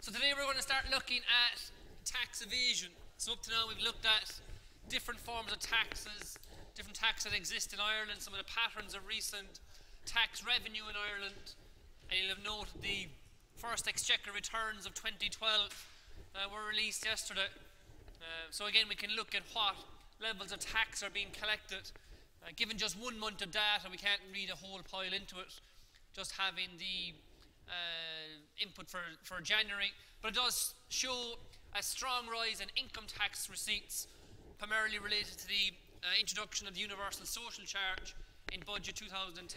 So today we're going to start looking at tax evasion. So up to now we've looked at different forms of taxes, different taxes that exist in Ireland, some of the patterns of recent tax revenue in Ireland, and you'll have noted the first Exchequer returns of 2012 were released yesterday. So again, we can look at what levels of tax are being collected. Given just 1 month of data, we can't read a whole pile into it, just having the input for January, but it does show a strong rise in income tax receipts, primarily related to the introduction of the universal social charge in budget 2010,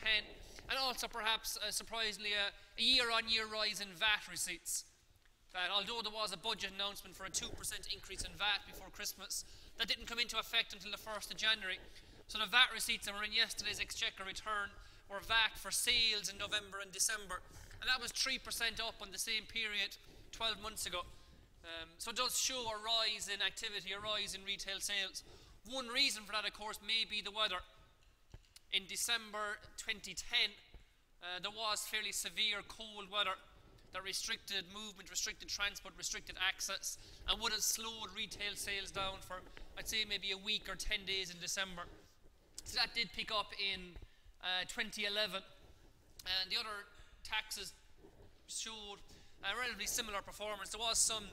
and also perhaps surprisingly a year-on-year rise in VAT receipts. That although there was a budget announcement for a 2% increase in VAT before Christmas, that didn't come into effect until the 1st of January. So the VAT receipts that were in yesterday's Exchequer return were VAT for sales in November and December, and that was 3% up on the same period 12 months ago. So it does show a rise in activity, a rise in retail sales. One reason for that, of course, may be the weather. In December 2010, there was fairly severe cold weather that restricted movement, restricted transport, restricted access, and would have slowed retail sales down for, I'd say, maybe a week or 10 days in December. So that did pick up in 2011, and the other taxes showed a relatively similar performance. There was some,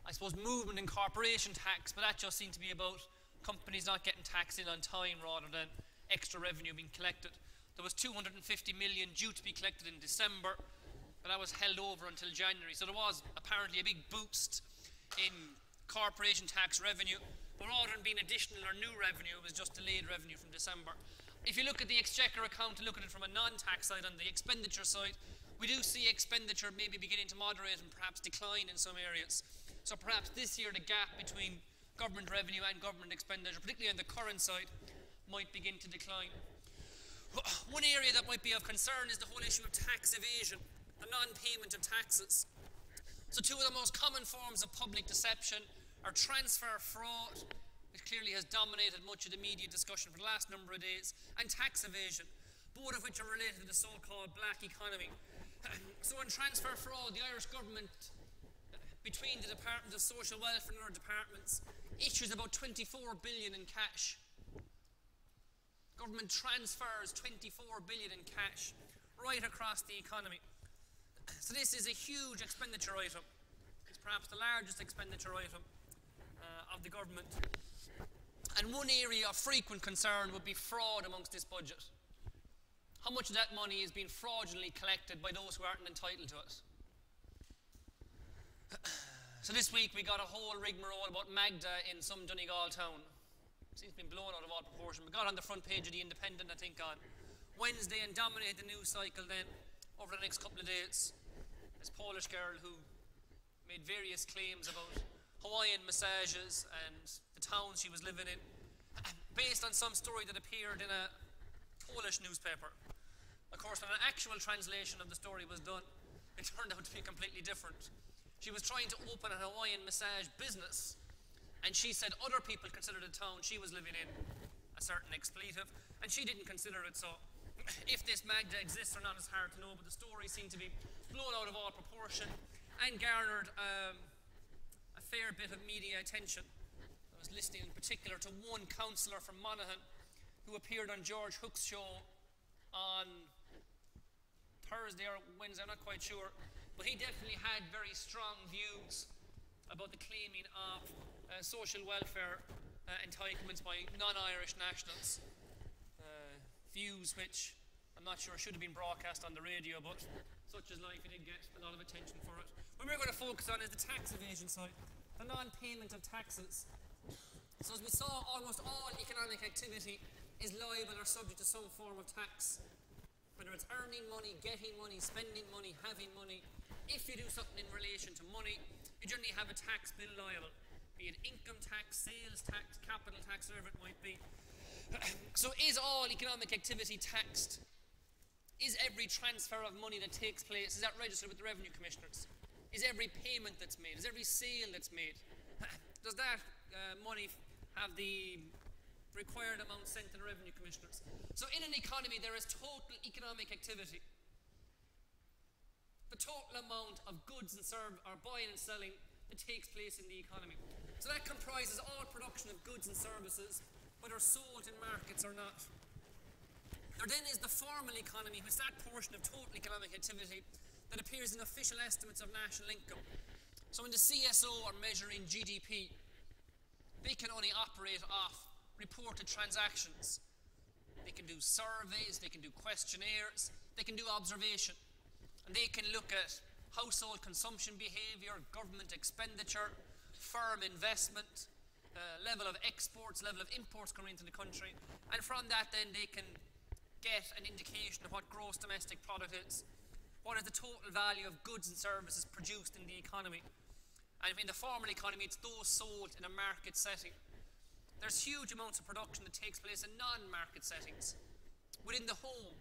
I suppose, movement in corporation tax, but that just seemed to be about companies not getting taxed in on time rather than extra revenue being collected. There was 250 million due to be collected in December, but that was held over until January. So there was apparently a big boost in corporation tax revenue, but rather than being additional or new revenue, it was just delayed revenue from December. If you look at the Exchequer account and look at it from a non-tax side, on the expenditure side, we do see expenditure maybe beginning to moderate and perhaps decline in some areas. So perhaps this year the gap between government revenue and government expenditure, particularly on the current side, might begin to decline. One area that might be of concern is the whole issue of tax evasion, the non-payment of taxes. So two of the most common forms of public deception are transfer fraud, which clearly has dominated much of the media discussion for the last number of days, and tax evasion, both of which are related to the so-called black economy. So in transfer fraud, the Irish government, between the Department of Social Welfare and other departments, issues about 24 billion in cash. Government transfers 24 billion in cash right across the economy. So this is a huge expenditure item. It's perhaps the largest expenditure item of the government. And one area of frequent concern would be fraud amongst this budget. How much of that money is being fraudulently collected by those who aren't entitled to it? So this week we got a whole rigmarole about Magda in some Donegal town. Seems to be blown out of all proportion. We got on the front page of the Independent, I think, on Wednesday and dominated the news cycle then over the next couple of days. This Polish girl who made various claims about Hawaiian massages and the town she was living in, based on some story that appeared in a Polish newspaper. Of course, when an actual translation of the story was done, it turned out to be completely different. She was trying to open a Hawaiian massage business, and she said other people considered the town she was living in a certain expletive, and she didn't consider it so. If this Magda exists or not is hard to know, but the story seemed to be blown out of all proportion and garnered a fair bit of media attention. I was listening in particular to one councillor from Monaghan who appeared on George Hook's show on Thursday or Wednesday, I'm not quite sure, but he definitely had very strong views about the claiming of social welfare entitlements by non-Irish nationals. Views which I'm not sure should have been broadcast on the radio, but such is life, he did get a lot of attention for it. What we're going to focus on is the tax evasion side, the non-payment of taxes. So as we saw, almost all economic activity is liable or subject to some form of tax. Whether it's earning money, getting money, spending money, having money. If you do something in relation to money, you generally have a tax bill liable, be it income tax, sales tax, capital tax, whatever it might be. So is all economic activity taxed? Is every transfer of money that takes place, is that registered with the Revenue Commissioners? Is every payment that's made, is every sale that's made, does that money have the required amount sent to the Revenue Commissioners? So in an economy there is total economic activity. The total amount of goods and or buying and selling that takes place in the economy. So that comprises all production of goods and services, whether sold in markets or not. There then is the formal economy, which is that portion of total economic activity that appears in official estimates of national income. So when the CSO are measuring GDP, they can only operate off reported transactions. They can do surveys, they can do questionnaires, they can do observation. And they can look at household consumption behaviour, government expenditure, firm investment, level of exports, level of imports coming into the country. And from that then they can get an indication of what gross domestic product is. What is the total value of goods and services produced in the economy? And in the formal economy, it's those sold in a market setting. There's huge amounts of production that takes place in non-market settings. Within the home,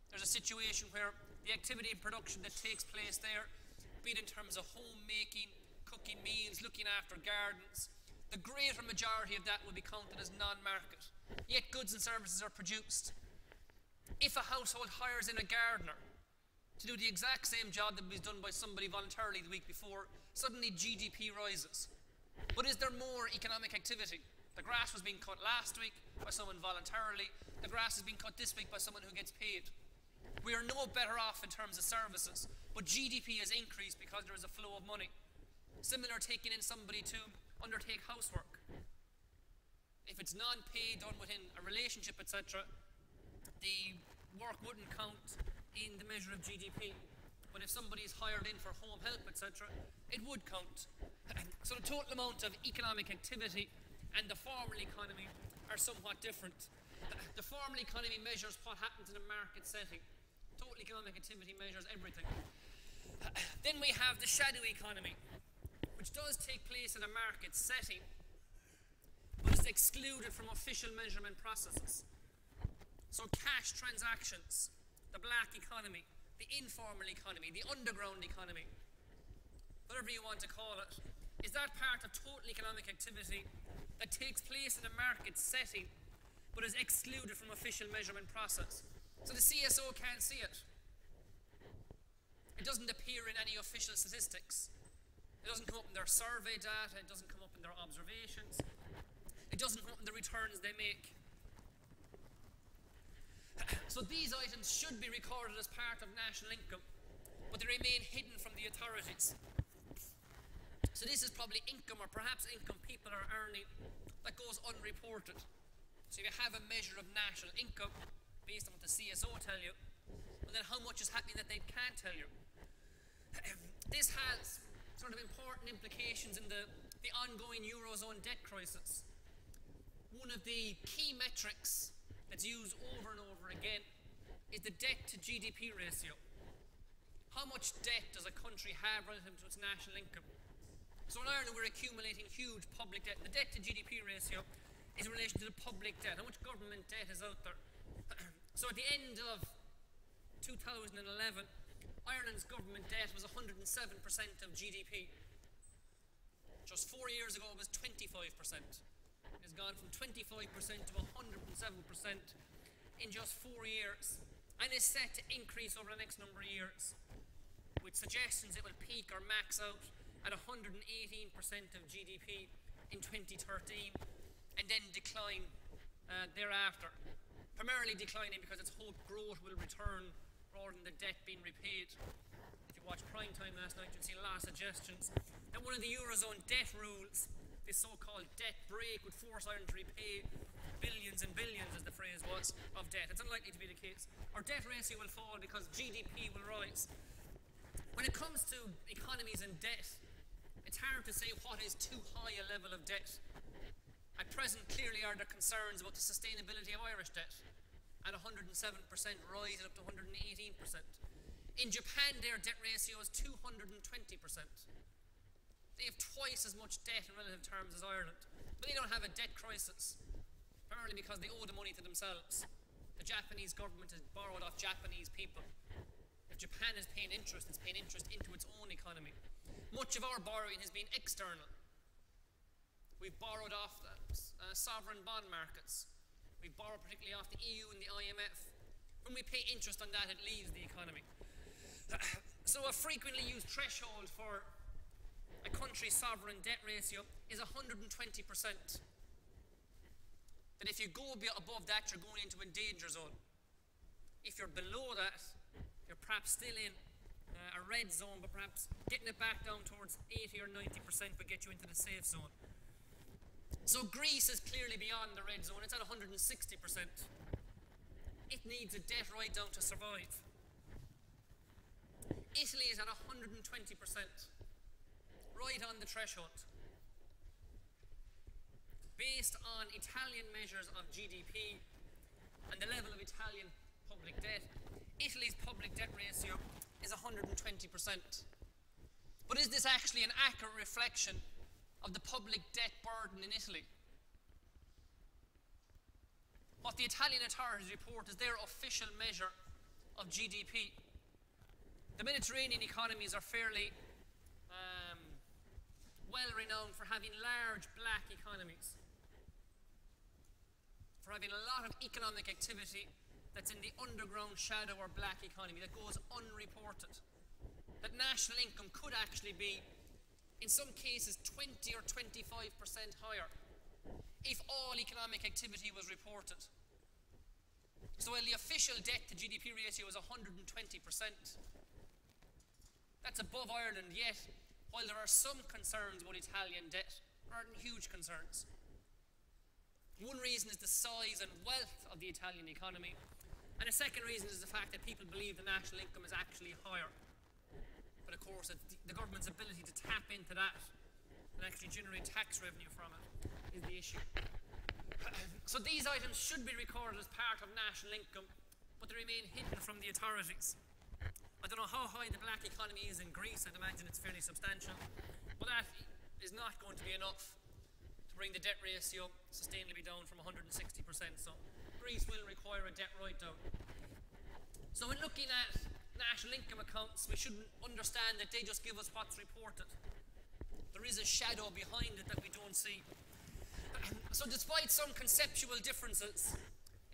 there's a situation where the activity and production that takes place there, be it in terms of homemaking, cooking meals, looking after gardens, the greater majority of that will be counted as non-market. Yet goods and services are produced. If a household hires in a gardener to do the exact same job that was done by somebody voluntarily the week before, suddenly GDP rises. But is there more economic activity? The grass was being cut last week by someone voluntarily. The grass is being cut this week by someone who gets paid. We are no better off in terms of services, but GDP has increased because there is a flow of money. Similar, taking in somebody to undertake housework. If it's non-paid, done within a relationship, etc., the work wouldn't count in the measure of GDP. But if somebody is hired in for home help, etc., it would count. So the total amount of economic activity and the formal economy are somewhat different. The formal economy measures what happens in a market setting. Total economic activity measures everything. Then we have the shadow economy, which does take place in a market setting, but is excluded from official measurement processes. So cash transactions, the black economy, the informal economy, the underground economy, whatever you want to call it, is that part of total economic activity that takes place in a market setting but is excluded from official measurement process. So the CSO can't see it. It doesn't appear in any official statistics. It doesn't come up in their survey data, it doesn't come up in their observations, it doesn't come up in the returns they make. So these items should be recorded as part of national income, but they remain hidden from the authorities. So this is probably income, or perhaps income people are earning, that goes unreported. So you have a measure of national income based on what the CSO tell you, and then how much is happening that they can't tell you. This has sort of important implications in the ongoing Eurozone debt crisis. One of the key metrics that's used over and over again is the debt to GDP ratio. How much debt does a country have relative to its national income? So in Ireland we're accumulating huge public debt. The debt to GDP ratio is in relation to the public debt, how much government debt is out there. So at the end of 2011, Ireland's government debt was 107% of GDP. Just 4 years ago it was 25%. It has gone from 25% to 107% in just 4 years, and is set to increase over the next number of years, with suggestions it will peak or max out at 118% of GDP in 2013, and then decline thereafter. Primarily declining because it's hoped growth will return rather than the debt being repaid. If you watched Prime Time last night, you'll see a lot of suggestions that one of the Eurozone debt rules, this so-called debt break, would force Ireland to repay billions and billions, as the phrase was, of debt. It's unlikely to be the case. Our debt ratio will fall because GDP will rise. When it comes to economies and debt, it's hard to say what is too high a level of debt. At present, clearly are there concerns about the sustainability of Irish debt, at 107% rising up to 118%. In Japan, their debt ratio is 220%. They have twice as much debt in relative terms as Ireland, but they don't have a debt crisis, primarily because they owe the money to themselves. The Japanese government has borrowed off Japanese people. If Japan is paying interest, it's paying interest into its own economy. Much of our borrowing has been external. We've borrowed off the sovereign bond markets. We've borrowed particularly off the EU and the IMF. When we pay interest on that, it leaves the economy. So a frequently used threshold for a country's sovereign debt ratio is 120%. That if you go above that, you're going into a danger zone. If you're below that, you're perhaps still in a red zone, but perhaps getting it back down towards 80 or 90% would get you into the safe zone. So Greece is clearly beyond the red zone. It's at 160%. It needs a debt write-down to survive. Italy is at 120%, right on the threshold. Based on Italian measures of GDP and the level of Italian public debt, Italy's public debt ratio is 120%. But is this actually an accurate reflection of the public debt burden in Italy? What the Italian authorities report is their official measure of GDP. The Mediterranean economies are fairly well renowned for having large black economies, for having a lot of economic activity that's in the underground shadow or black economy that goes unreported. That national income could actually be, in some cases, 20 or 25% higher if all economic activity was reported. So while the official debt to GDP ratio is 120%, that's above Ireland, yet while there are some concerns about Italian debt, there aren't huge concerns. One reason is the size and wealth of the Italian economy, and a second reason is the fact that people believe the national income is actually higher. But of course, the government's ability to tap into that and actually generate tax revenue from it is the issue. So these items should be recorded as part of national income, but they remain hidden from the authorities. I don't know how high the black economy is in Greece. I'd imagine it's fairly substantial, but that is not going to be enough to bring the debt ratio sustainably down from 160%. So Greece will require a debt write-down. So when looking at national income accounts, we shouldn't understand that they just give us what's reported. There is a shadow behind it that we don't see. So despite some conceptual differences,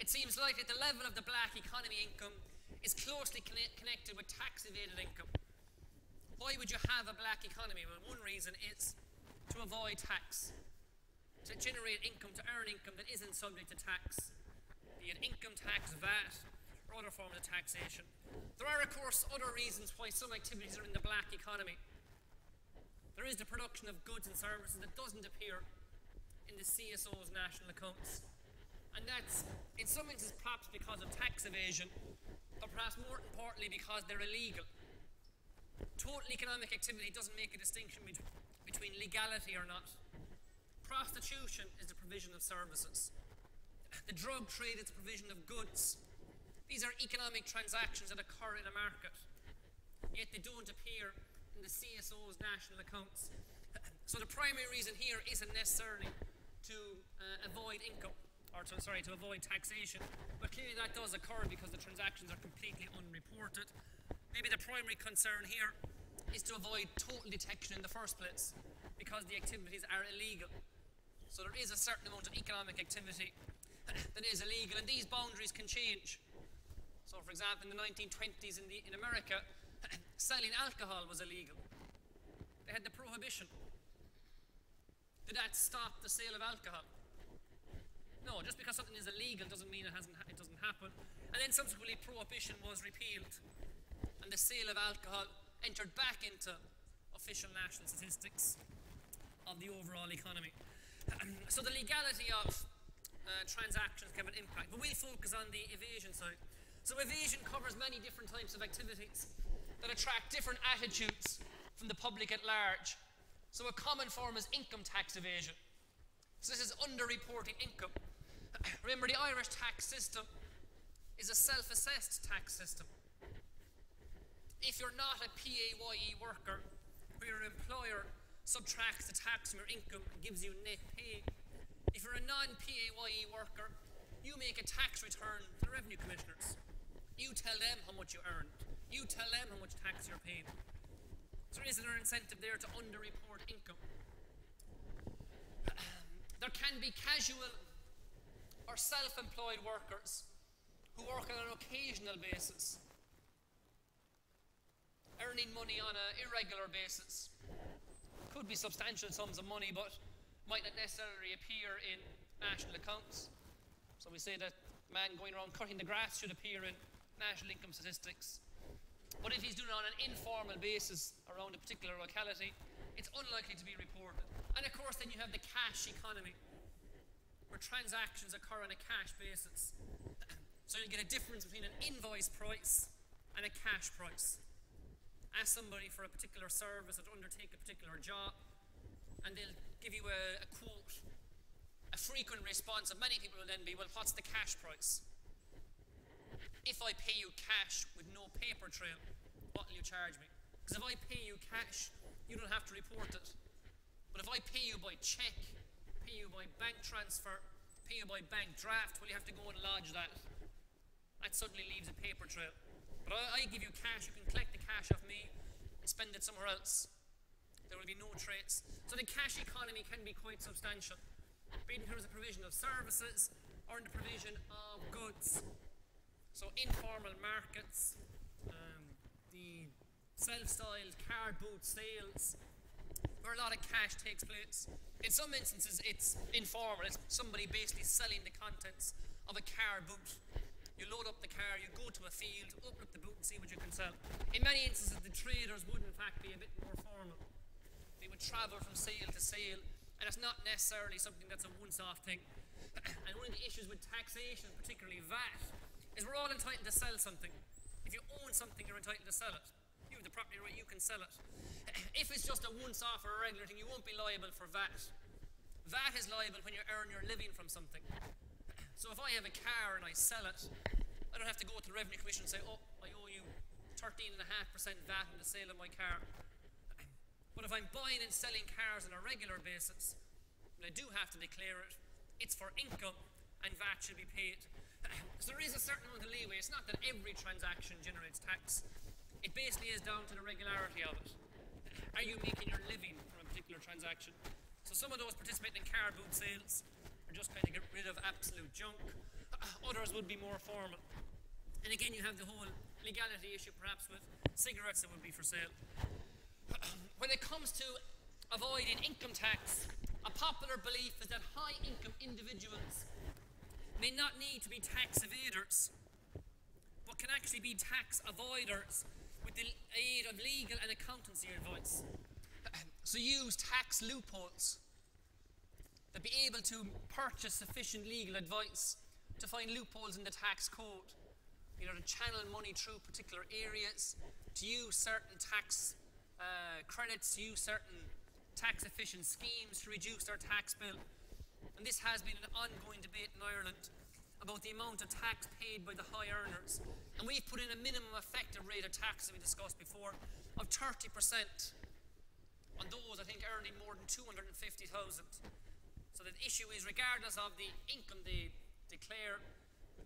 it seems likely the level of the black economy income is closely connected with tax evaded income. Why would you have a black economy? Well, one reason is to avoid tax, to generate income, to earn income that isn't subject to tax, be it income tax, VAT, or other forms of taxation. There are, of course, other reasons why some activities are in the black economy. There is the production of goods and services that doesn't appear in the CSO's national accounts. And that's, in some instances, perhaps because of tax evasion, but perhaps more importantly because they're illegal. Total economic activity doesn't make a distinction between legality or not. Prostitution is the provision of services. The drug trade is the provision of goods. These are economic transactions that occur in a market, yet they don't appear in the CSO's national accounts. So the primary reason here isn't necessarily to avoid income, or to avoid taxation, but clearly that does occur because the transactions are completely unreported. Maybe the primary concern here is to avoid total detection in the first place, because the activities are illegal. So there is a certain amount of economic activity that is illegal, and these boundaries can change. So for example, in the 1920s in America, selling alcohol was illegal. They had the prohibition. Did that stop the sale of alcohol? No, just because something is illegal doesn't mean it doesn't happen. And then subsequently prohibition was repealed, and the sale of alcohol entered back into official national statistics of the overall economy. So the legality of transactions can have an impact, but we'll focus on the evasion side. So evasion covers many different types of activities that attract different attitudes from the public at large. So a common form is income tax evasion. So this is underreporting income. Remember, the Irish tax system is a self-assessed tax system. If you're not a PAYE worker, where your employer subtracts the tax from your income and gives you net pay, if you're a non-PAYE worker, you make a tax return to the revenue commissioners. You tell them how much you earned. You tell them how much tax you're paying. So there is an incentive there to underreport income. There can be casual or self-employed workers who work on an occasional basis, earning money on an irregular basis. Could be substantial sums of money, but might not necessarily appear in national accounts. So we say that the man going around cutting the grass should appear in national income statistics. But if he's doing it on an informal basis around a particular locality, it's unlikely to be reported. And of course, then you have the cash economy, where transactions occur on a cash basis. So you'll get a difference between an invoice price and a cash price. Ask somebody for a particular service or to undertake a particular job, and they'll give you a quote. A frequent response of many people will then be, well, what's the cash price? If I pay you cash with no paper trail, what will you charge me? Because if I pay you cash, you don't have to report it. But if I pay you by check, pay you by bank transfer, pay you by bank draft, well, you have to go and lodge that. That suddenly leaves a paper trail. But I give you cash, you can collect the cash off me and spend it somewhere else. There will be no trace. So the cash economy can be quite substantial, be it in terms of provision of services or in the provision of goods. So informal markets, the self-styled card boot sales, where a lot of cash takes place. In some instances, it's informal. It's somebody basically selling the contents of a car boot. You load up the car, you go to a field, open up the boot and see what you can sell. In many instances, the traders would in fact be a bit more formal. They would travel from sale to sale, and it's not necessarily something that's a once-off thing. And one of the issues with taxation, particularly VAT, is we're all entitled to sell something. If you own something, you're entitled to sell it. You have the property right, you can sell it. If it's just a once-off or a regular thing, you won't be liable for VAT. VAT is liable when you earn your living from something. So if I have a car and I sell it, I don't have to go to the Revenue Commission and say, oh, I owe you 13.5% VAT on the sale of my car. But if I'm buying and selling cars on a regular basis, and I do have to declare it, it's for income and VAT should be paid. So there is a certain amount of leeway. It's not that every transaction generates tax. It basically is down to the regularity of it. Are you making your living from a particular transaction? So some of those participating in car boot sales are just kind of get rid of absolute junk. Others would be more formal. And again, you have the whole legality issue perhaps with cigarettes that would be for sale. When it comes to avoiding income tax, a popular belief is that high-income individuals may not need to be tax evaders, but can actually be tax avoiders with the aid of legal and accountancy advice. So use tax loopholes, to be able to purchase sufficient legal advice to find loopholes in the tax code, you know, to channel money through particular areas, to use certain tax credits, to use certain tax efficient schemes to reduce their tax bill. And this has been an ongoing debate in Ireland about the amount of tax paid by the high earners. And we've put in a minimum effective rate of tax, that we discussed before, of 30% on those, I think, earning more than 250,000. So the issue is, regardless of the income they declare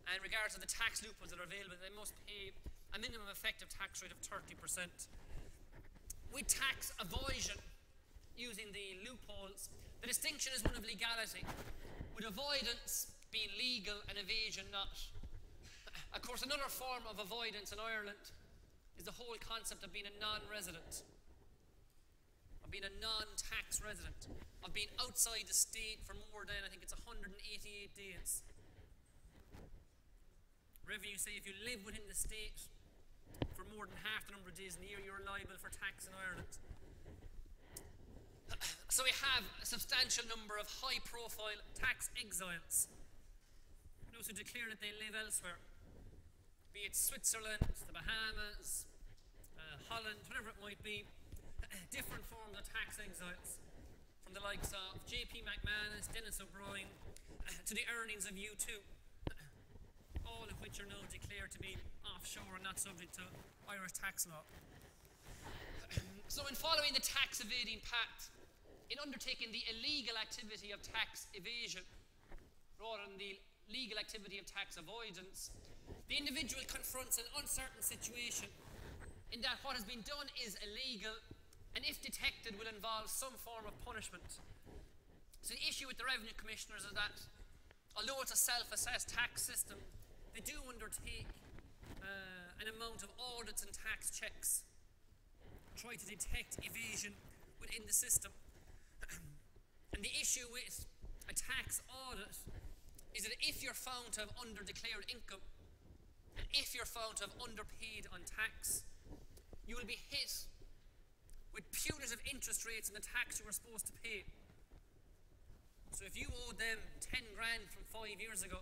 and regardless of the tax loopholes that are available, they must pay a minimum effective tax rate of 30%. With tax avoidance, using the loopholes, the distinction is one of legality, with avoidance being legal and evasion not. Of course, another form of avoidance in Ireland is the whole concept of being a non-resident, of being a non-tax resident, of being outside the state for more than, I think it's 188 days. Revenue say if you live within the state for more than half the number of days in the year, you're liable for tax in Ireland. So we have a substantial number of high-profile tax exiles, those who declare that they live elsewhere, be it Switzerland, the Bahamas, Holland, whatever it might be. Different forms of tax exiles, from the likes of J.P. McManus, Dennis O'Brien, to the earnings of U2, all of which are now declared to be offshore and not subject to Irish tax law. So in following the tax evading pact, in undertaking the illegal activity of tax evasion rather than the legal activity of tax avoidance, the individual confronts an uncertain situation in that what has been done is illegal and if detected will involve some form of punishment. So the issue with the Revenue Commissioners is that although it's a self-assessed tax system, they do undertake an amount of audits and tax checks. try to detect evasion within the system. And the issue with a tax audit is that if you're found to have underdeclared income, and if you're found to have underpaid on tax, you will be hit with punitive interest rates on the tax you were supposed to pay. So if you owed them 10 grand from 5 years ago,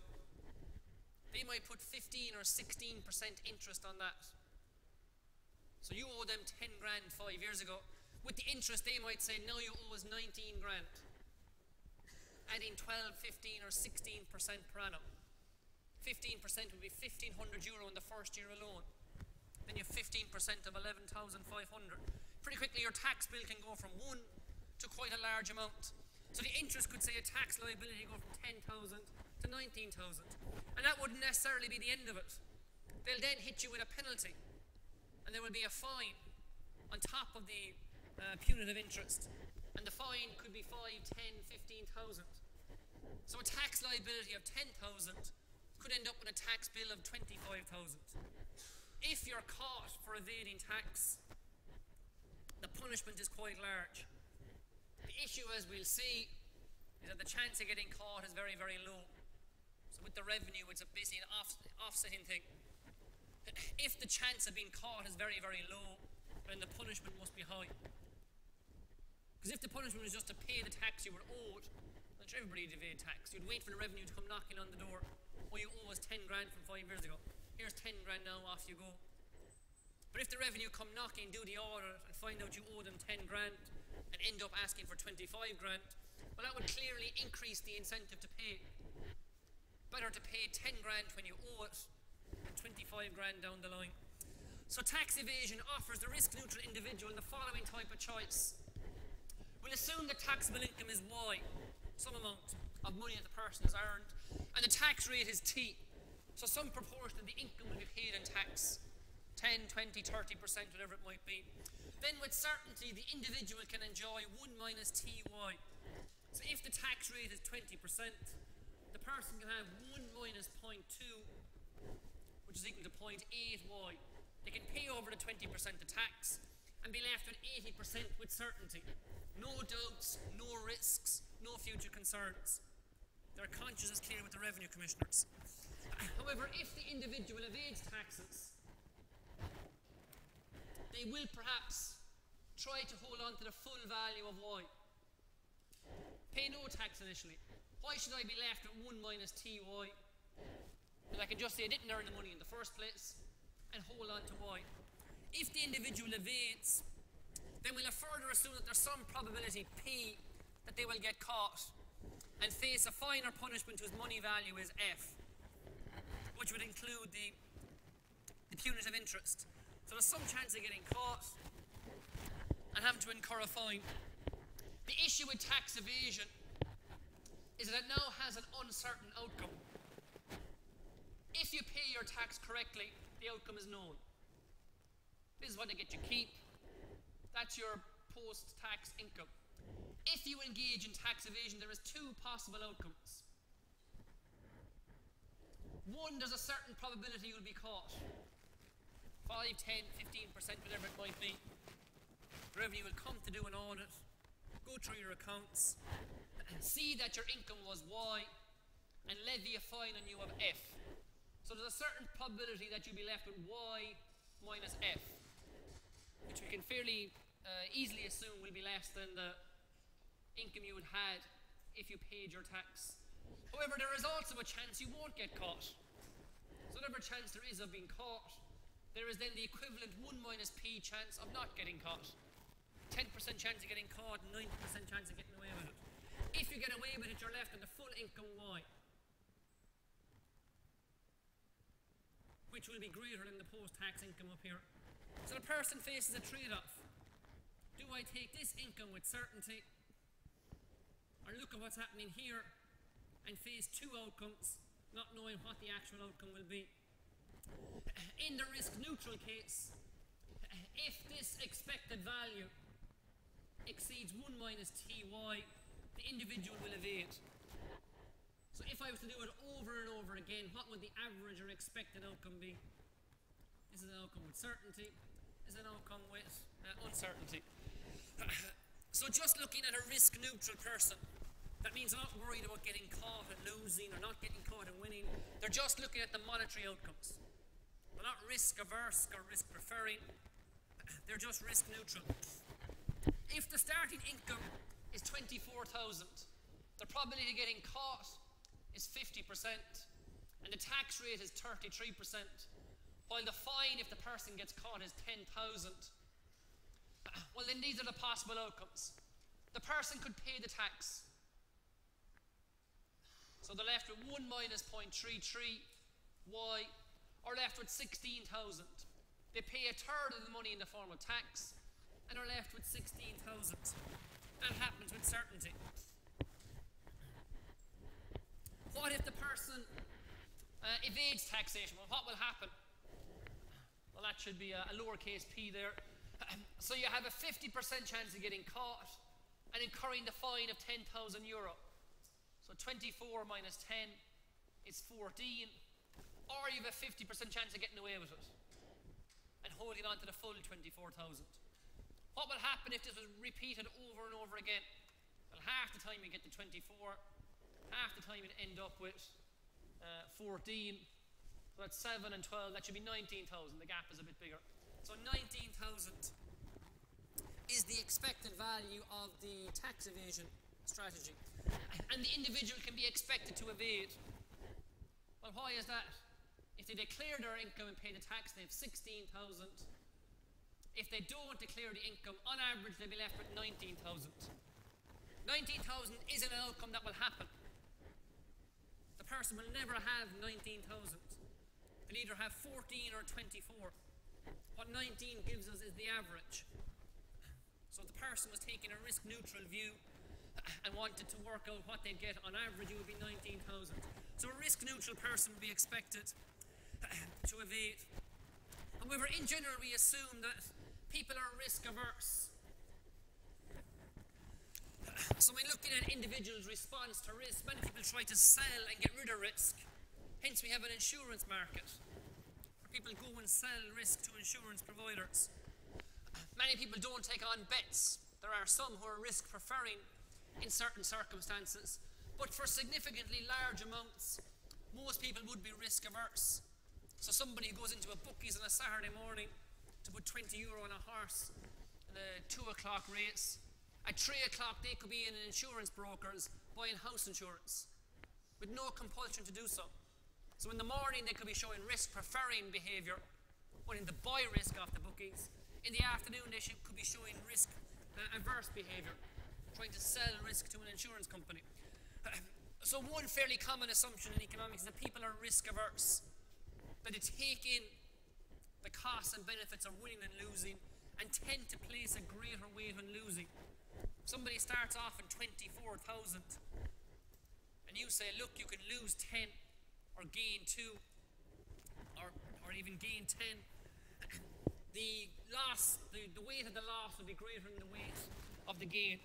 they might put 15 or 16% interest on that. So you owe them 10 grand 5 years ago. With the interest, they might say, now you owe us 19 grand. Adding 12, 15 or 16% per annum. 15% would be €1,500 in the first year alone. Then you have 15% of 11,500. Pretty quickly your tax bill can go from 1 to quite a large amount. So the interest could say a tax liability go from 10,000 to 19,000. And that wouldn't necessarily be the end of it. They'll then hit you with a penalty. And there will be a fine on top of the punitive interest. And the fine could be 5, 10, 15,000. So a tax liability of 10,000 could end up with a tax bill of 25,000. If you're caught for evading tax, the punishment is quite large. The issue, as we'll see, is that the chance of getting caught is very, very low. So with the revenue, it's basically an offsetting thing. If the chance of being caught is very, very low, then the punishment must be high. Because if the punishment was just to pay the tax you were owed, then everybody would evade tax. You'd wait for the revenue to come knocking on the door. Oh, you owe us 10 grand from 5 years ago. Here's 10 grand now, off you go. But if the revenue come knocking, do the audit, and find out you owe them 10 grand, and end up asking for 25 grand, well, that would clearly increase the incentive to pay. Better to pay 10 grand when you owe it, than 25 grand down the line. So tax evasion offers the risk-neutral individual the following type of choice. We'll assume the taxable income is Y, some amount of money that the person has earned, and the tax rate is T. So some proportion of the income will be paid in tax, 10, 20, 30%, whatever it might be. Then with certainty, the individual can enjoy 1 minus TY. So if the tax rate is 20%, the person can have 1 minus 0.2, which is equal to 0.8y. They can pay over the 20% of tax and be left with 80% with certainty. No doubts, no risks, no future concerns. Their conscience is clear with the revenue commissioners. However, if the individual evades taxes, they will perhaps try to hold on to the full value of Y. Pay no tax initially. Why should I be left with 1 minus TY? And I can just say I didn't earn the money in the first place and hold on to Y. If the individual evades, then we'll further assume that there's some probability P that they will get caught and face a fine or punishment whose money value is F, which would include the punitive interest. So there's some chance of getting caught and having to incur a fine. The issue with tax evasion is that it now has an uncertain outcome. If you pay your tax correctly, the outcome is known. This is what they get you keep. That's your post-tax income. If you engage in tax evasion, there is 2 possible outcomes. One, there's a certain probability you'll be caught. 5, 10, 15%, whatever it might be. The revenue will come to do an audit, go through your accounts, see that your income was Y, and levy a fine on you of F. So there's a certain probability that you'll be left with Y minus F, which we can fairly easily assume will be less than the income you would had if you paid your tax. However, there is also a chance you won't get caught. So whatever chance there is of being caught, there is then the equivalent 1 minus P chance of not getting caught. 10% chance of getting caught, 90% chance of getting away with it. If you get away with it, you're left with the full income Y, which will be greater than the post-tax income up here. So the person faces a trade-off. Do I take this income with certainty, or look at what's happening here and face 2 outcomes, not knowing what the actual outcome will be? In the risk-neutral case, if this expected value exceeds 1 minus TY, the individual will evade. So if I was to do it over and over again, what would the average or expected outcome be? This is an outcome with certainty. This is an outcome with uncertainty. So just looking at a risk-neutral person, that means they're not worried about getting caught and losing or not getting caught and winning. They're just looking at the monetary outcomes. They're not risk-averse or risk-preferring. They're just risk-neutral. If the starting income is 24,000, the probability of getting caught is 50%, and the tax rate is 33%, while the fine if the person gets caught is 10,000. Well, then these are the possible outcomes. The person could pay the tax. So they're left with 1 minus 0.33 y, or left with 16,000. They pay a third of the money in the form of tax, and are left with 16,000. That happens with certainty. What if the person evades taxation? Well, what will happen? Well, that should be a lowercase p there. So you have a 50% chance of getting caught and incurring the fine of €10,000. So 24 minus 10 is 14. Or you have a 50% chance of getting away with it and holding on to the full 24,000. What will happen if this was repeated over and over again? Well, half the time you get to 24, half the time you'd end up with 14. So that's 7 and 12. That should be 19,000. The gap is a bit bigger. So 19,000 is the expected value of the tax evasion strategy. And the individual can be expected to evade. Well, why is that? If they declare their income and pay the tax, they have 16,000. If they don't declare the income, on average, they'll be left with 19,000. 19,000 isn't an outcome that will happen. The person will never have 19,000. They'll either have 14 or 24. What 19 gives us is the average. So if the person was taking a risk-neutral view and wanted to work out what they'd get, on average it would be 19,000. So a risk-neutral person would be expected to evade. However, in general, we assume that people are risk-averse. So when looking at individuals' response to risk, many people try to sell and get rid of risk. Hence, we have an insurance market where people go and sell risk to insurance providers. Many people don't take on bets. There are some who are risk-preferring in certain circumstances, but for significantly large amounts, most people would be risk-averse. So somebody who goes into a bookies on a Saturday morning to put €20 on a horse in a 2 o'clock race, at 3 o'clock they could be in an insurance broker's buying house insurance with no compulsion to do so. So in the morning they could be showing risk-preferring behaviour, wanting to buy risk off the bookies. In the afternoon they could be showing risk-averse behaviour, trying to sell risk to an insurance company. So one fairly common assumption in economics is that people are risk-averse, that they take in the costs and benefits of winning and losing and tend to place a greater weight on losing. Somebody starts off in 24,000 and you say, look, you can lose 10 or gain 2 or even gain 10. The weight of the loss will be greater than the weight of the gain.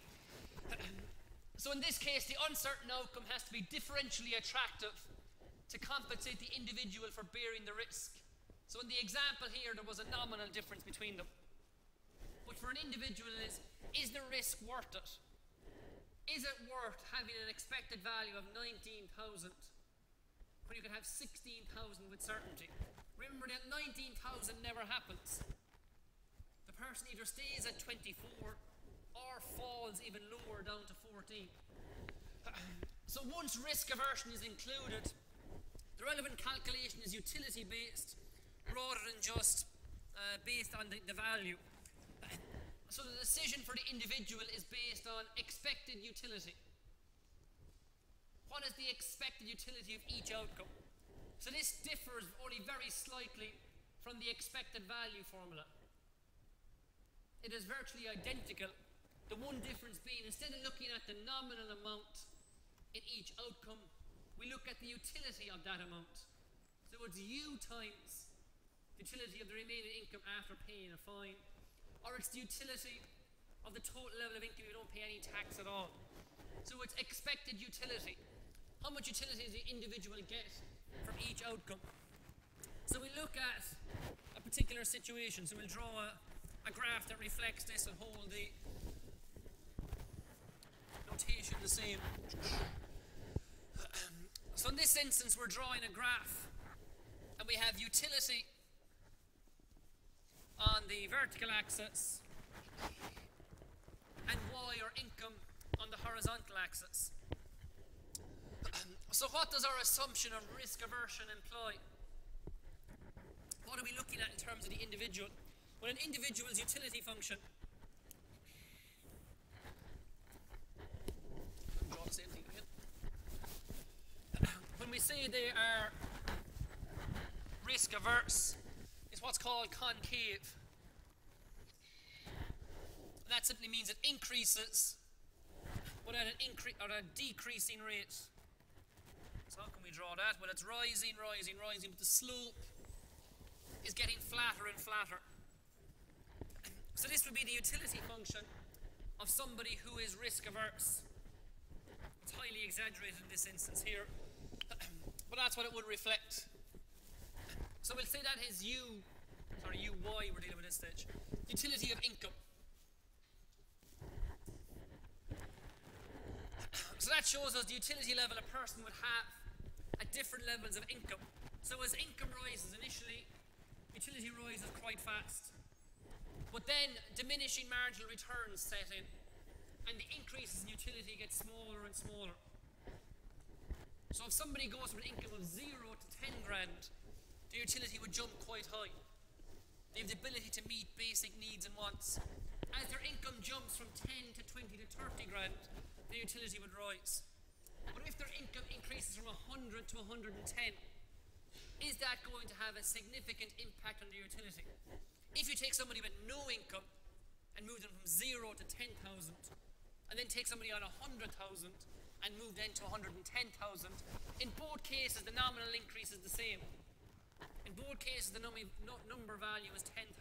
So in this case, the uncertain outcome has to be differentially attractive to compensate the individual for bearing the risk. So in the example here, there was a nominal difference between them. But for an individual, is the risk worth it? Is it worth having an expected value of 19,000 when you can have 16,000 with certainty? Remember that 19,000 never happens. The person either stays at 24 or falls even lower down to 14. So once risk aversion is included, the relevant calculation is utility based rather than just based on the value. So the decision for the individual is based on expected utility. What is the expected utility of each outcome? So this differs only very slightly from the expected value formula. It is virtually identical. The one difference being, instead of looking at the nominal amount in each outcome, we look at the utility of that amount. So it's U times the utility of the remaining income after paying a fine, or it's the utility of the total level of income you don't pay any tax at all. So it's expected utility. How much utility does the individual get from each outcome? So we look at a particular situation. So we'll draw a graph that reflects this and hold the notation the same. So in this instance, we're drawing a graph, and we have utility on the vertical axis and Y, or income, on the horizontal axis. So what does our assumption of risk aversion imply? What are we looking at in terms of the individual? Well, an individual's utility function, draw the same thing again. When we say they are risk averse, is what's called concave. And that simply means it increases, but at a decreasing rate. So how can we draw that? Well, it's rising, rising, rising, but the slope is getting flatter and flatter. So this would be the utility function of somebody who is risk averse. It's highly exaggerated in this instance here, but that's what it would reflect. So we'll say that is UY we're dealing with this stage. Utility of income. So that shows us the utility level a person would have at different levels of income. So as income rises initially, utility rises quite fast. But then diminishing marginal returns set in, and the increases in utility get smaller and smaller. So if somebody goes from an income of 0 to 10 grand, the utility would jump quite high. They have the ability to meet basic needs and wants. As their income jumps from 10 to 20 to 30 grand, the utility would rise. But if their income increases from 100 to 110, is that going to have a significant impact on the utility? If you take somebody with no income and move them from 0 to 10,000, and then take somebody on 100,000 and move them to 110,000, in both cases the nominal increase is the same. In both cases the number value is 10,000,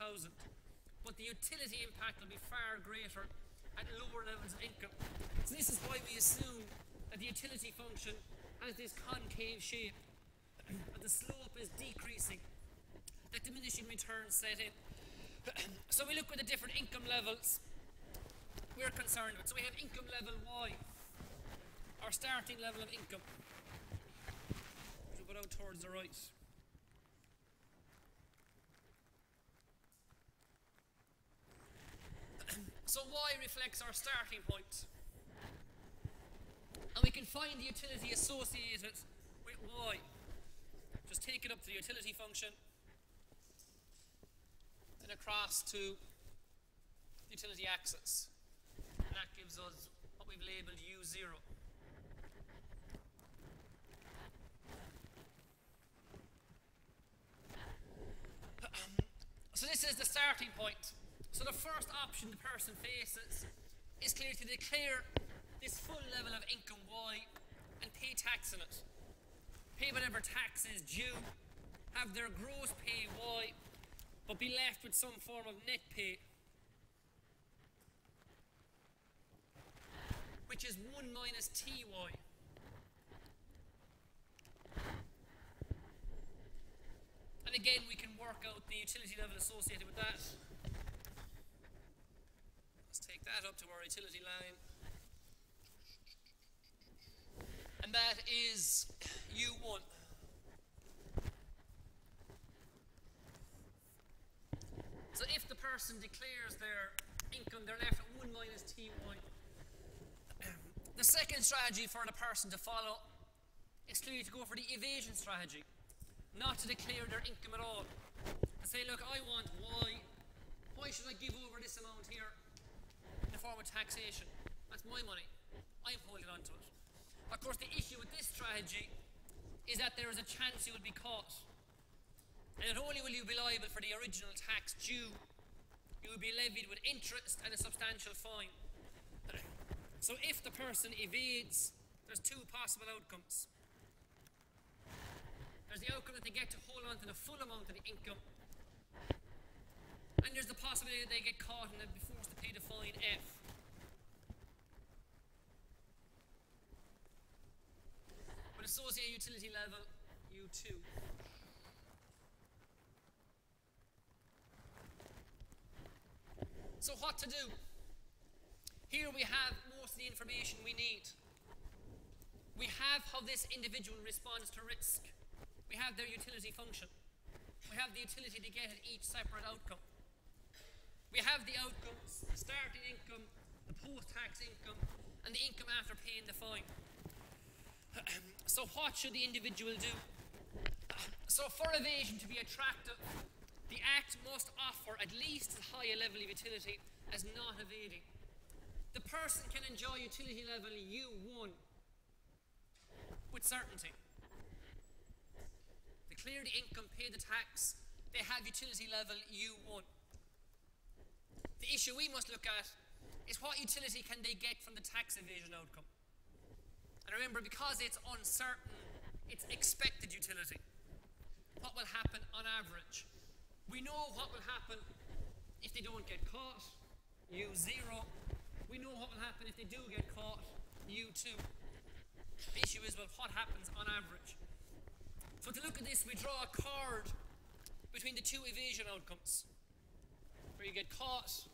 but the utility impact will be far greater at lower levels of income. So this is why we assume that the utility function has this concave shape, and the slope is decreasing, that diminishing returns set in. So we look at the different income levels we're concerned with. So we have income level Y, our starting level of income, which will put out towards the right. So Y reflects our starting point. And we can find the utility associated with Y. Just take it up to the utility function, and across to the utility axis. And that gives us what we've labelled U0. So this is the starting point. So the first option the person faces is clearly to declare this full level of income Y and pay tax on it. Pay whatever tax is due, have their gross pay Y, but be left with some form of net pay, which is 1 minus TY. And again, we can work out the utility level associated with that. Let's take that up to our utility line. And that is U1. So if the person declares their income, they're left at 1 minus TY. The second strategy for the person to follow is clearly to go for the evasion strategy, not to declare their income at all. To say, look, I want Y. Why should I give over this amount here in the form of taxation? That's my money. I'm holding on to it. Of course, the issue with this strategy is that there is a chance you will be caught. And not only will you be liable for the original tax due, you will be levied with interest and a substantial fine. So if the person evades, there's two possible outcomes. There's the outcome that they get to hold on to the full amount of the income, and there's the possibility that they get caught and they'll be forced to pay the fine F. With associated utility level U2. So what to do? Here we have most of the information we need. We have how this individual responds to risk. We have their utility function. We have the utility to get at each separate outcome. We have the outcomes, the starting income, the post-tax income, and the income after paying the fine. So what should the individual do? So for evasion to be attractive, the Act must offer at least as high a level of utility as not evading. The person can enjoy utility level U1 with certainty. They clear the income, pay the tax, they have utility level U1. The issue we must look at is what utility can they get from the tax evasion outcome. And remember, because it's uncertain, it's expected utility. What will happen on average? We know what will happen if they don't get caught, U0. We know what will happen if they do get caught, U2. The issue is, well, what happens on average? So to look at this, we draw a chord between the two evasion outcomes, where you get caught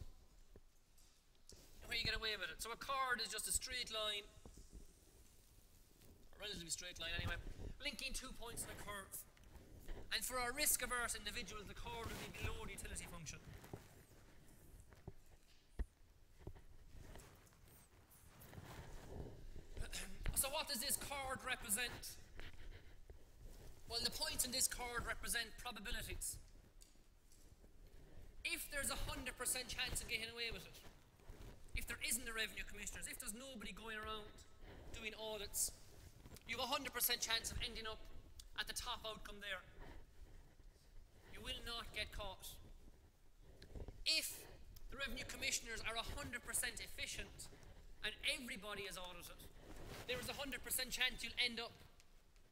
and where you get away with it. So a chord is just a straight line, a relatively straight line anyway, linking 2 points in a curve. And for our risk-averse individuals, the chord will be below the utility function. So what does this chord represent? Well, the points in this chord represent probabilities. If there's a 100% chance of getting away with it, if there isn't the revenue commissioners, if there's nobody going around doing audits, you have a 100% chance of ending up at the top outcome there. You will not get caught. If the revenue commissioners are 100% efficient and everybody is audited, there is a 100% chance you'll end up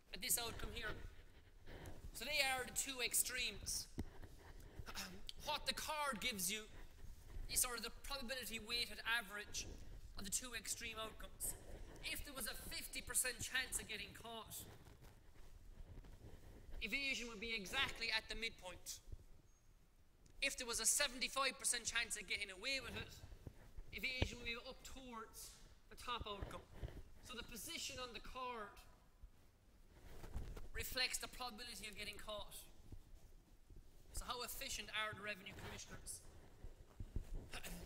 at this outcome here. So they are the two extremes. What the card gives you is sort of the probability weighted average of the two extreme outcomes. If there was a 50% chance of getting caught, evasion would be exactly at the midpoint. If there was a 75% chance of getting away with it, evasion would be up towards the top outcome. So the position on the card reflects the probability of getting caught. So how efficient are the revenue commissioners?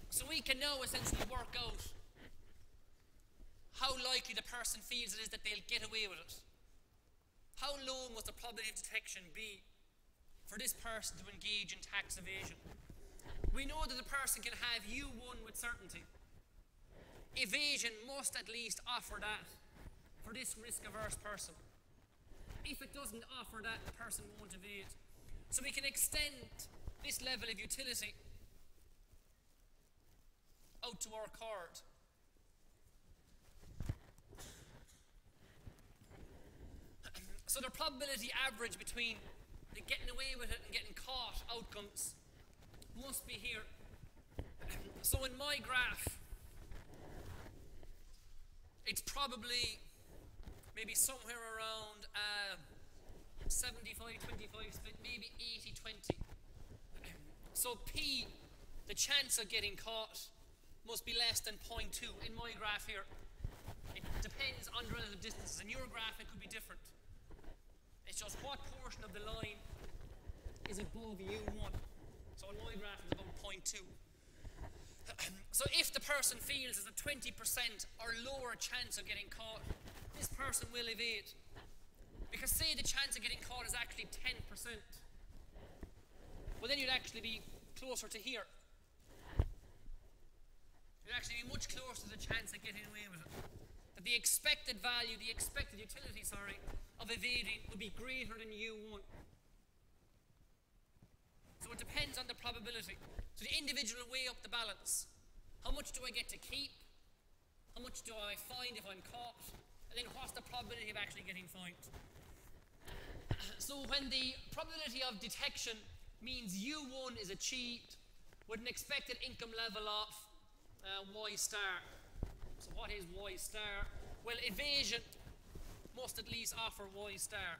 So we can now essentially work out how likely the person feels it is that they'll get away with it. How low must the probability of detection be for this person to engage in tax evasion? We know that the person can have U1 with certainty. Evasion must at least offer that for this risk-averse person. If it doesn't offer that, the person won't evade. So we can extend this level of utility out to our card. So the probability average between the getting away with it and getting caught outcomes must be here. So in my graph, it's probably maybe somewhere around 75-25 split, maybe 80-20. So P, the chance of getting caught, must be less than 0.2 in my graph here. It depends on relative distances. In your graph, it could be different. It's just what portion of the line is above U1. So in my graph, it's about 0.2. So if the person feels there's a 20% or lower chance of getting caught, this person will evade. Because say the chance of getting caught is actually 10%. Well, then you'd actually be closer to here. You'd actually be much closer to the chance of getting away with it. That the expected value, the expected utility, of evading would be greater than U1. So it depends on the probability. So the individual will weigh up the balance. How much do I get to keep? How much do I find if I'm caught? And then what's the probability of actually getting fined? So when the probability of detection means U1 is achieved with an expected income level of Y star. So what is Y star? Well, evasion must at least offer Y star.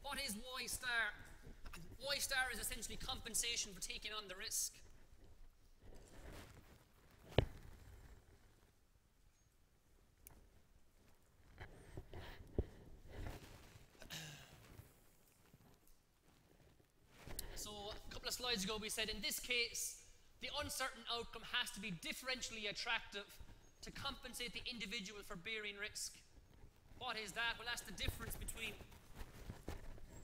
What is Y star? Y star is essentially compensation for taking on the risk. So a couple of slides ago we said in this case the uncertain outcome has to be differentially attractive to compensate the individual for bearing risk. What is that? Well, that's the difference between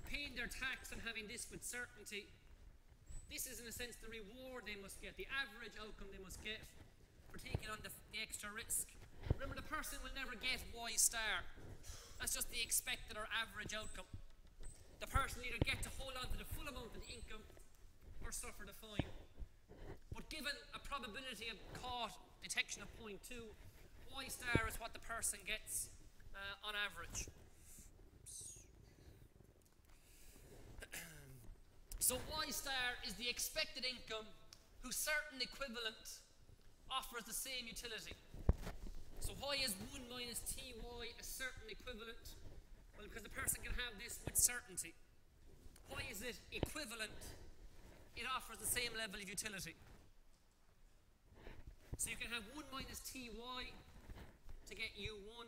paying their tax and having this with certainty. This is in a sense the reward they must get, the average outcome they must get for taking on the extra risk. Remember, the person will never get Y star. That's just the expected or average outcome. The person will either get to hold on to the full amount of the income or suffer the fine. But given a probability of caught detection of 0.2, Y star is what the person gets on average. So Y star is the expected income whose certain equivalent offers the same utility. So why is 1 minus Ty a certain equivalent? Well, because the person can have this with certainty. Why is it equivalent? It offers the same level of utility. So you can have 1 minus Ty to get U1,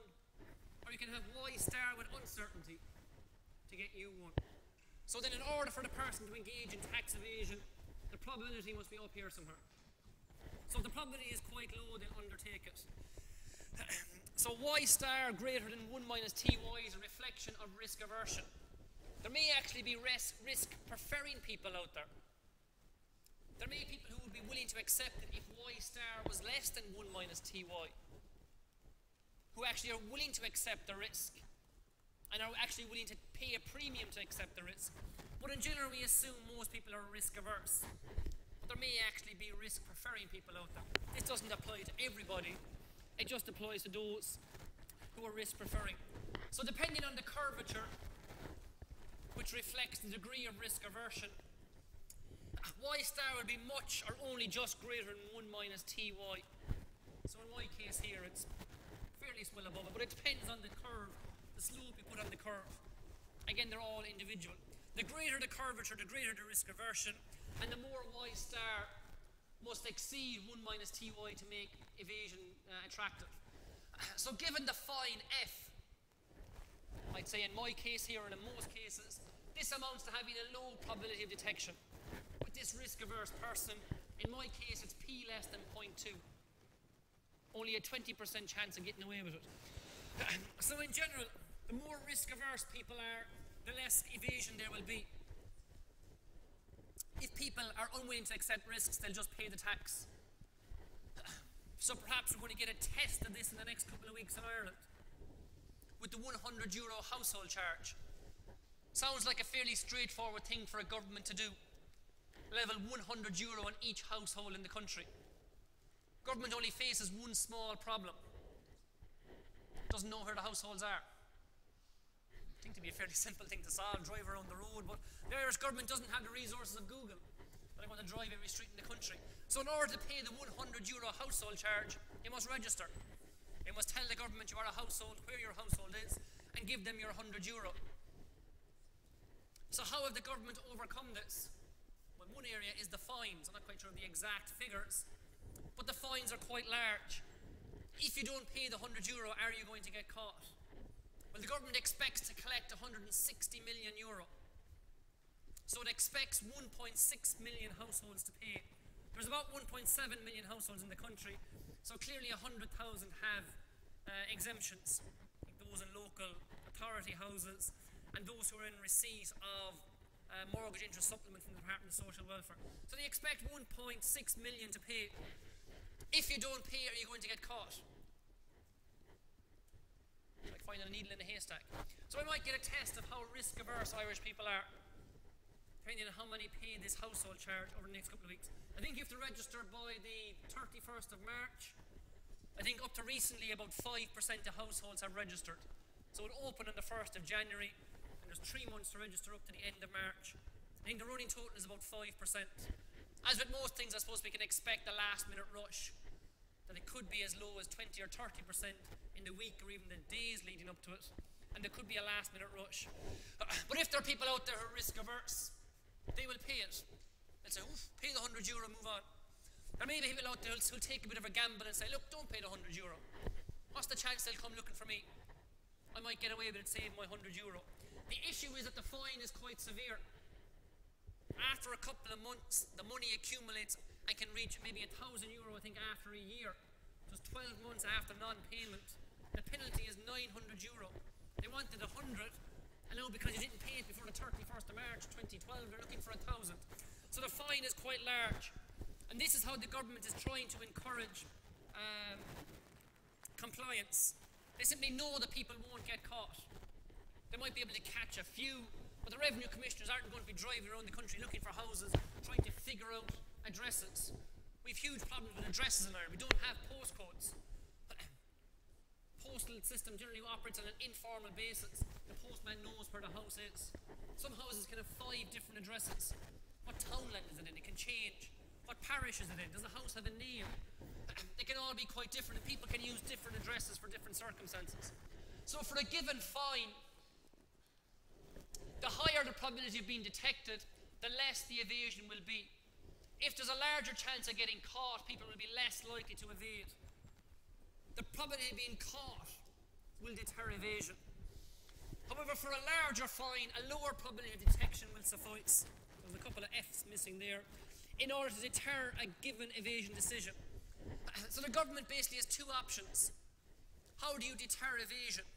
or you can have Y star with uncertainty to get U1. So then in order for the person to engage in tax evasion, the probability must be up here somewhere. So if the probability is quite low, they'll undertake it. So Y star greater than 1 minus Ty is a reflection of risk aversion. There may actually be risk preferring people out there. There may be people who would be willing to accept it if Y star was less than 1 minus Ty, who actually are willing to accept the risk and are actually willing to pay a premium to accept the risk. But in general, we assume most people are risk averse. But there may actually be risk preferring people out there. This doesn't apply to everybody. It just applies to those who are risk preferring. So depending on the curvature, which reflects the degree of risk aversion, Y star will be much or only just greater than 1 minus Ty. So in my case here, it's fairly well above it, but it depends on the curve, the slope you put on the curve. Again, they're all individual. The greater the curvature, the greater the risk aversion, and the more Y star must exceed 1 minus Ty to make evasion attractive. So given the fine F, I'd say in my case here and in most cases, this amounts to having a low probability of detection. With this risk-averse person, in my case it's P less than 0.2. Only a 20% chance of getting away with it. So in general, the more risk-averse people are, the less evasion there will be. If people are unwilling to accept risks, they'll just pay the tax. So perhaps we're going to get a test of this in the next couple of weeks in Ireland with the €100 household charge. Sounds like a fairly straightforward thing for a government to do. Level €100 on each household in the country. Government only faces one small problem. Doesn't know where the households are. I think to be a fairly simple thing to solve, drive around the road, but the Irish government doesn't have the resources of Google. They want to drive every street in the country. So in order to pay the €100 household charge, you must register. You must tell the government you are a household, where your household is, and give them your €100. So how have the government overcome this? Well, one area is the fines. I'm not quite sure of the exact figures, but the fines are quite large. If you don't pay the €100, are you going to get caught? Well, the government expects to collect €160 million. So it expects 1.6 million households to pay. There's about 1.7 million households in the country, so clearly 100,000 have exemptions. I think those in local authority houses and those who are in receipt of mortgage interest supplement from the Department of Social Welfare. So they expect 1.6 million to pay. If you don't pay, are you going to get caught? Like finding a needle in a haystack. So I might get a test of how risk-averse Irish people are, depending on how many pay this household charge over the next couple of weeks. I think you have to register by the 31st of March. I think up to recently about 5% of households have registered. So it opened on the 1st of January, and there's 3 months to register up to the end of March. I think the running total is about 5%. As with most things, I suppose we can expect a last-minute rush, that it could be as low as 20 or 30% in the week or even the days leading up to it, and there could be a last-minute rush. But if there are people out there who are risk-averse, They will pay it. They'll say, oof, pay the €100, move on. There may be people out there who'll take a bit of a gamble and say, look, don't pay the €100. What's the chance they'll come looking for me? I might get away with it, save my €100. The issue is that the fine is quite severe. After a couple of months, the money accumulates and can reach maybe €1,000, I think, after a year. Just 12 months after non-payment. The penalty is €900. They wanted 100, and now because you didn't pay it before the 31st of March 2012, they're looking for 1,000. So the fine is quite large. And this is how the government is trying to encourage compliance. They simply know that people won't get caught. They might be able to catch a few, but the revenue commissioners aren't going to be driving around the country looking for houses, trying to figure out addresses. We have huge problems with addresses in Ireland. We don't have postcodes. Postal system generally operates on an informal basis. The postman knows where the house is. Some houses can have 5 different addresses. What townland is it in? It can change. What parish is it in? Does the house have a name? They can all be quite different, and people can use different addresses for different circumstances. So for a given fine, the higher the probability of being detected, the less the evasion will be. If there's a larger chance of getting caught, people will be less likely to evade. The probability of being caught will deter evasion. However, for a larger fine, a lower probability of detection will suffice. There's a couple of F's missing there. In order to deter a given evasion decision. So the government basically has 2 options. How do you deter evasion?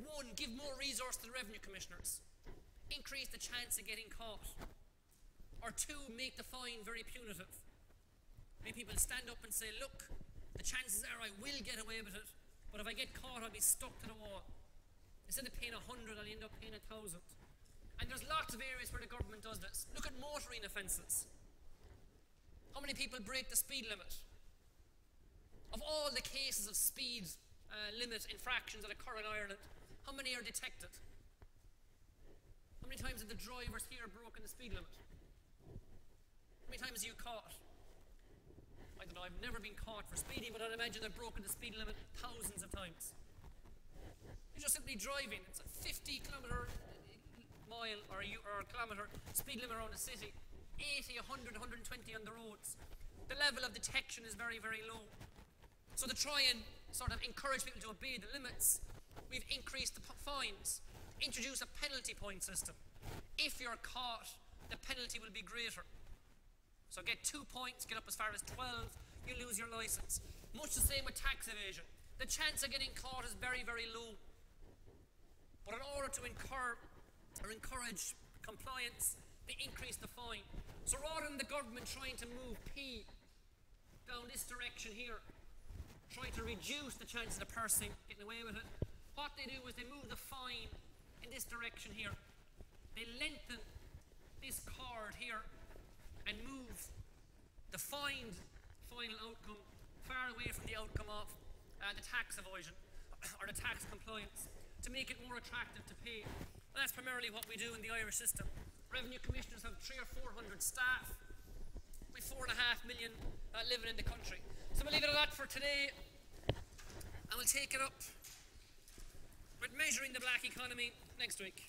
1, give more resource to the revenue commissioners. Increase the chance of getting caught. Or 2, make the fine very punitive. Make people stand up and say, look, the chances are I will get away with it, but if I get caught, I'll be stuck to the wall. Instead of paying 100, I'll end up paying 1,000. And there's lots of areas where the government does this. Look at motoring offences. How many people break the speed limit? Of all the cases of speed limit infractions that occur in Ireland, how many are detected? How many times have the drivers here broken the speed limit? How many times are you caught? I don't know, I've never been caught for speeding, but I'd imagine I've broken the speed limit thousands of times. You're just simply driving. It's a 50 kilometre mile or kilometre speed limit around the city. 80, 100, 120 on the roads. The level of detection is very, very low. So to try and sort of encourage people to obey the limits, we've increased the fines, introduced a penalty point system. If you're caught, the penalty will be greater. So get 2 points, get up as far as 12, you lose your licence. Much the same with tax evasion. The chance of getting caught is very, very low. But in order to encourage compliance, they increase the fine. So rather than the government trying to move P down this direction here, trying to reduce the chances of the person getting away with it, what they do is they move the fine in this direction here. They lengthen this cord here and move the final outcome far away from the outcome of the tax evasion or the tax compliance to make it more attractive to pay. And that's primarily what we do in the Irish system. Revenue commissioners have 300 or 400 staff, with 4.5 million living in the country. So we'll leave it at that for today, and we'll take it up with measuring the black economy next week.